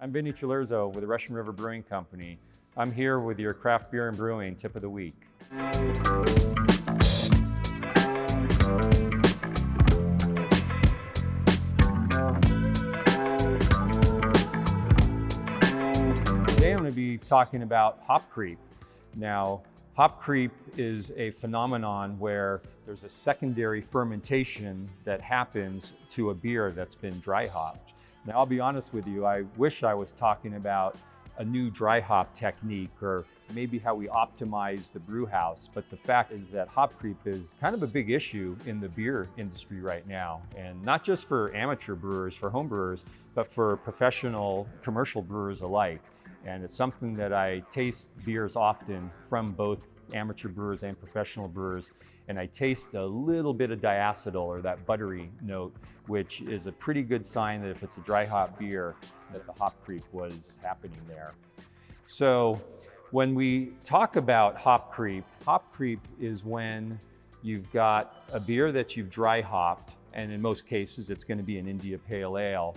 I'm Vinnie Cilurzo with the Russian River Brewing Company. I'm here with your craft beer and brewing tip of the week. Today I'm going to be talking about hop creep. Now, hop creep is a phenomenon where there's a secondary fermentation that happens to a beer that's been dry hopped. Now, I'll be honest with you, I wish I was talking about a new dry hop technique or maybe how we optimize the brew house, but the fact is that hop creep is kind of a big issue in the beer industry right now, and not just for amateur brewers, for home brewers, but for professional commercial brewers alike. And it's something that I taste beers often from both amateur brewers and professional brewers, and I taste a little bit of diacetyl or that buttery note, which is a pretty good sign that if it's a dry hop beer, that the hop creep was happening there. So when we talk about hop creep is when you've got a beer that you've dry hopped, and in most cases it's going to be an India Pale Ale,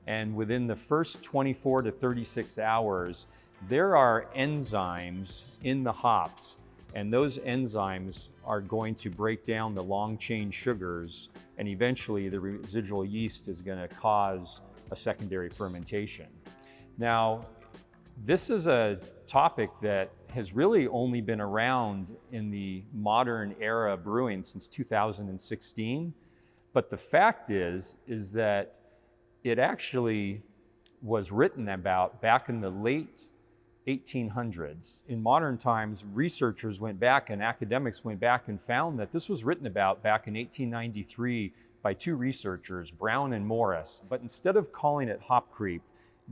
and within the first 24 to 36 hours, there are enzymes in the hops, and those enzymes are going to break down the long chain sugars, and eventually the residual yeast is going to cause a secondary fermentation. Now, this is a topic that has really only been around in the modern era of brewing since 2016, but the fact is that it actually was written about back in the late 1800s. In modern times, researchers went back and academics went back and found that this was written about back in 1893 by two researchers, Brown and Morris. But instead of calling it hop creep,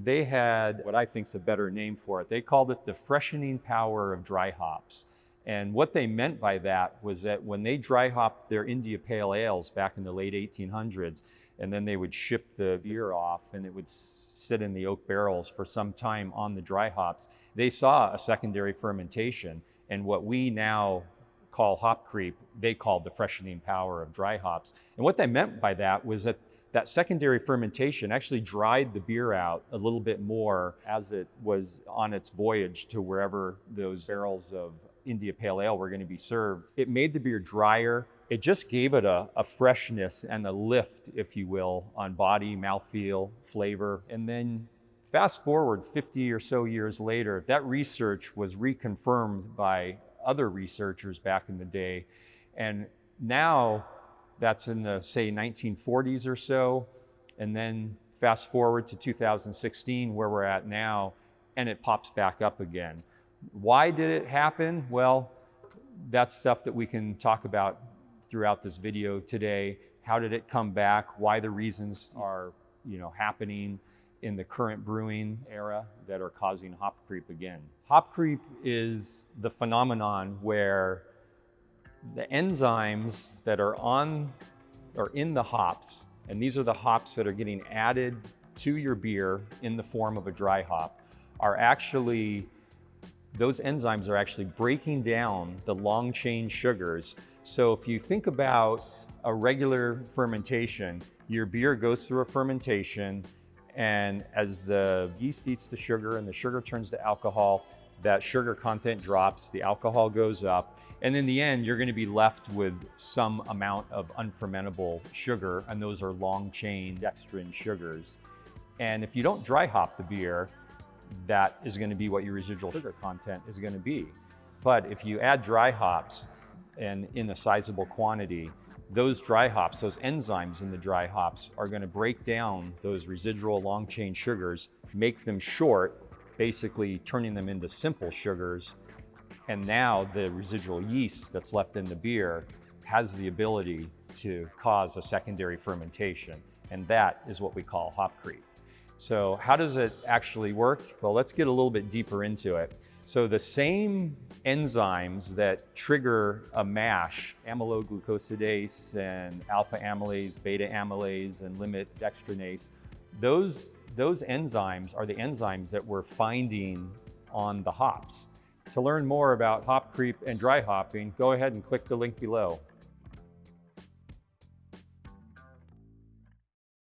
they had what I think is a better name for it. They called it the freshening power of dry hops. And what they meant by that was that when they dry hopped their India Pale Ales back in the late 1800s, and then they would ship the beer off and it would sit in the oak barrels for some time on the dry hops, they saw a secondary fermentation. And what we now call hop creep, they called the freshening power of dry hops. And what they meant by that was that that secondary fermentation actually dried the beer out a little bit more as it was on its voyage to wherever those barrels of India Pale Ale were going to be served. It made the beer drier. It just gave it a freshness and a lift, if you will, on body, mouthfeel, flavor. And then fast forward 50 or so years later, that research was reconfirmed by other researchers back in the day. And now that's in the, say, 1940s or so. And then fast forward to 2016, where we're at now, and it pops back up again. Why did it happen? Well, that's stuff that we can talk about throughout this video today. How did it come back? Why the reasons are, happening in the current brewing era that are causing hop creep again. Hop creep is the phenomenon where the enzymes that are in the hops, and these are the hops that are getting added to your beer in the form of a dry hop, those enzymes are actually breaking down the long chain sugars. So if you think about a regular fermentation, your beer goes through a fermentation, and as the yeast eats the sugar and the sugar turns to alcohol, that sugar content drops, the alcohol goes up, and in the end, you're going to be left with some amount of unfermentable sugar, and those are long chain dextrin sugars. And if you don't dry hop the beer, that is going to be what your residual sugar content is going to be. But if you add dry hops, and in a sizable quantity, those dry hops, those enzymes in the dry hops are going to break down those residual long chain sugars, make them short, basically turning them into simple sugars. And now the residual yeast that's left in the beer has the ability to cause a secondary fermentation. And that is what we call hop creep. So how does it actually work? Well, let's get a little bit deeper into it. So the same enzymes that trigger a mash, amyloglucosidase and alpha amylase, beta amylase, and limit dextrinase, those enzymes are the enzymes that we're finding on the hops. To learn more about hop creep and dry hopping, go ahead and click the link below.